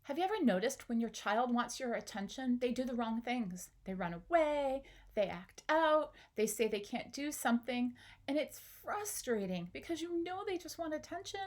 Have you ever noticed when your child wants your attention, they do the wrong things? They run away, they act out, they say they can't do something, and it's frustrating because you know they just want attention,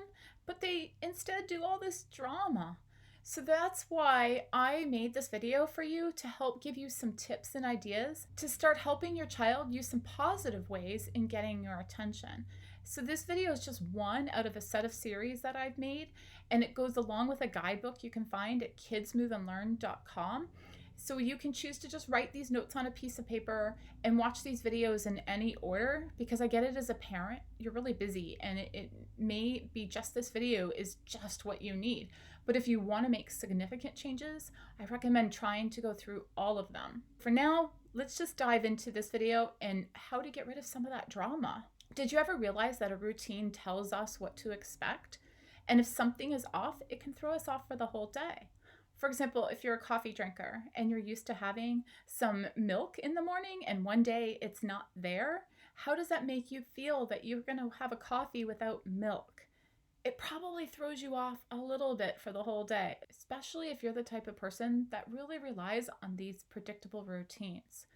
but they instead do all this drama. So that's why I made this video for you to help give you some tips and ideas to start helping your child use some positive ways in getting your attention. So this video is just one out of a set of series that I've made, and it goes along with a guidebook you can find at kidsmoveandlearn.com. So you can choose to just write these notes on a piece of paper and watch these videos in any order, because I get it as a parent, you're really busy and it may be just this video is just what you need. But if you want to make significant changes, I recommend trying to go through all of them. For now, let's just dive into this video and how to get rid of some of that drama. Did you ever realize that a routine tells us what to expect? And if something is off, it can throw us off for the whole day. For example, if you're a coffee drinker and you're used to having some milk in the morning and one day it's not there, how does that make you feel that you're going to have a coffee without milk? It probably throws you off a little bit for the whole day, especially if you're the type of person that really relies on these predictable routines.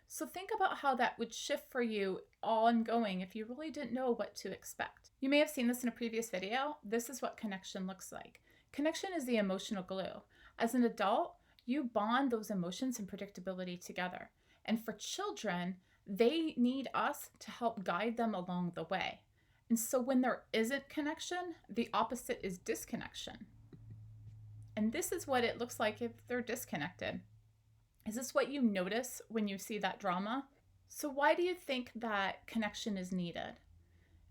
So think about how that would shift for you ongoing if you really didn't know what to expect. You may have seen this in a previous video. This is what connection looks like. Connection is the emotional glue. As an adult, you bond those emotions and predictability together. And for children, they need us to help guide them along the way. And so when there isn't connection, the opposite is disconnection. And this is what it looks like if they're disconnected. Is this what you notice when you see that drama? So why do you think that connection is needed?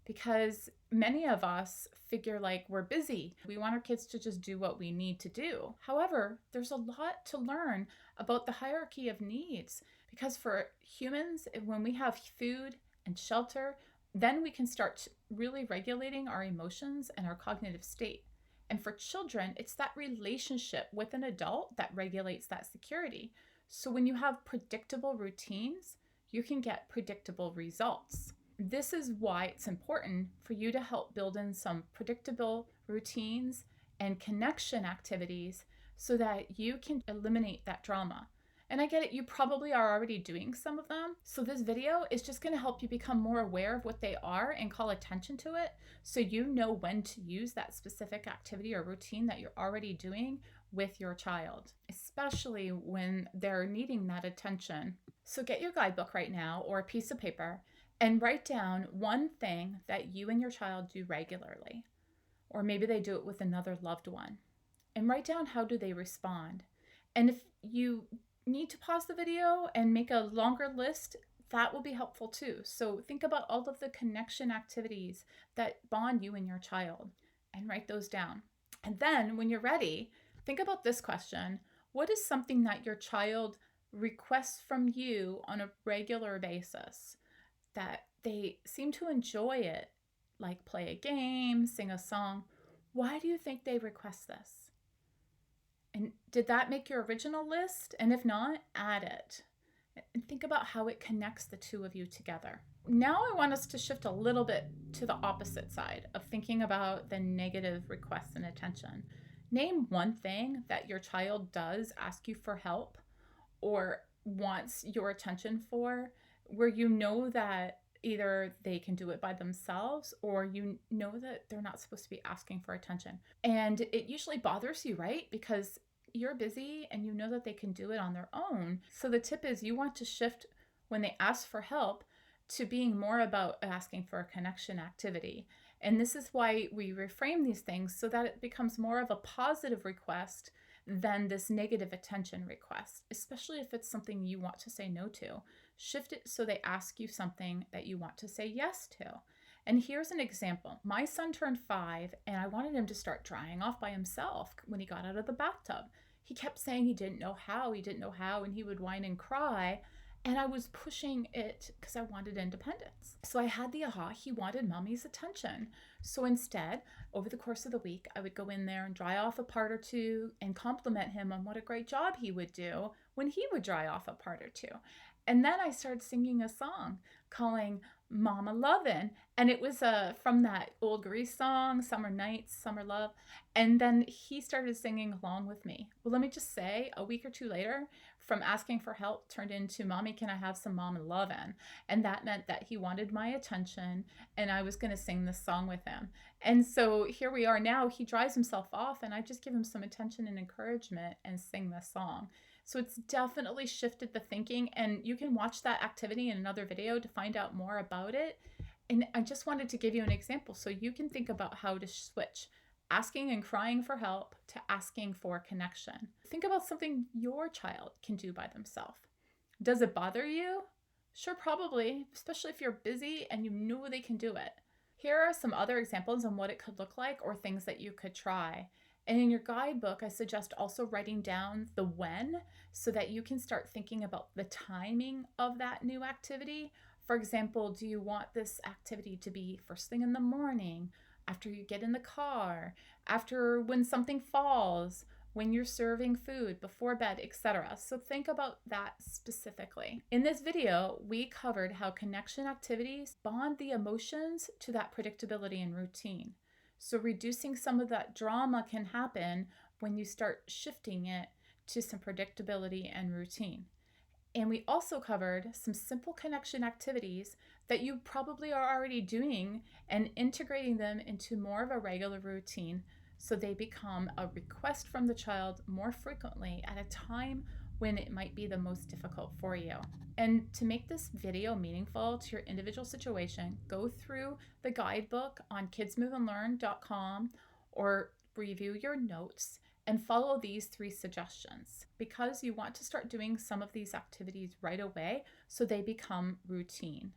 Because many of us figure like we're busy. We want our kids to just do what we need to do. However, there's a lot to learn about the hierarchy of needs, because for humans, when we have food and shelter, then we can start really regulating our emotions and our cognitive state. And for children, it's that relationship with an adult that regulates that security. So when you have predictable routines, you can get predictable results. This is why it's important for you to help build in some predictable routines and connection activities so that you can eliminate that drama. And I get it, you probably are already doing some of them. So this video is just going to help you become more aware of what they are and call attention to it, so you know when to use that specific activity or routine that you're already doing with your child, especially when they're needing that attention. So get your guidebook right now or a piece of paper and write down one thing that you and your child do regularly, or maybe they do it with another loved one, and write down how do they respond. And if you need to pause the video and make a longer list, that will be helpful too. So think about all of the connection activities that bond you and your child and write those down. And then when you're ready, think about this question. What is something that your child requests from you on a regular basis that they seem to enjoy it, like play a game, sing a song? Why do you think they request this? And did that make your original list? And if not, add it. And think about how it connects the two of you together. Now I want us to shift a little bit to the opposite side of thinking about the negative requests and attention. Name one thing that your child does ask you for help or wants your attention for, where you know that either they can do it by themselves or you know that they're not supposed to be asking for attention. And it usually bothers you, right? Because you're busy and you know that they can do it on their own. So the tip is you want to shift when they ask for help to being more about asking for a connection activity. And this is why we reframe these things so that it becomes more of a positive request than this negative attention request, especially if it's something you want to say no to. Shift it so they ask you something that you want to say yes to. And here's an example. My son turned 5 and I wanted him to start drying off by himself when he got out of the bathtub. He kept saying he didn't know how, and he would whine and cry. And I was pushing it because I wanted independence. So I had the aha, he wanted mommy's attention. So instead, over the course of the week, I would go in there and dry off a part or two and compliment him on what a great job he would do when he would dry off a part or two. And then I started singing a song calling Mama Lovin'. And it was from that old Grease song, Summer Nights, Summer Love. And then he started singing along with me. Well, let me just say, a week or two later, from asking for help turned into, Mommy, can I have some Mama Lovin'? And that meant that he wanted my attention and I was going to sing this song with him. And so here we are now. He dries himself off and I just give him some attention and encouragement and sing this song. So it's definitely shifted the thinking, and you can watch that activity in another video to find out more about it. And I just wanted to give you an example so you can think about how to switch asking and crying for help to asking for connection. Think about something your child can do by themselves. Does it bother you? Sure, probably, especially if you're busy and you know they can do it. Here are some other examples on what it could look like or things that you could try. And in your guidebook, I suggest also writing down the when so that you can start thinking about the timing of that new activity. For example, do you want this activity to be first thing in the morning, after you get in the car, after when something falls, when you're serving food, before bed, etc. So think about that specifically. In this video, we covered how connection activities bond the emotions to that predictability and routine. So reducing some of that drama can happen when you start shifting it to some predictability and routine. And we also covered some simple connection activities that you probably are already doing and integrating them into more of a regular routine so they become a request from the child more frequently at a time when it might be the most difficult for you. And to make this video meaningful to your individual situation, go through the guidebook on kidsmoveandlearn.com or review your notes and follow these 3 suggestions because you want to start doing some of these activities right away so they become routine.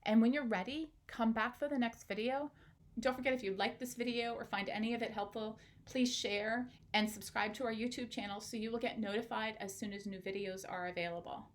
And when you're ready, come back for the next video. Don't forget, if you like this video or find any of it helpful, please share and subscribe to our YouTube channel so you will get notified as soon as new videos are available.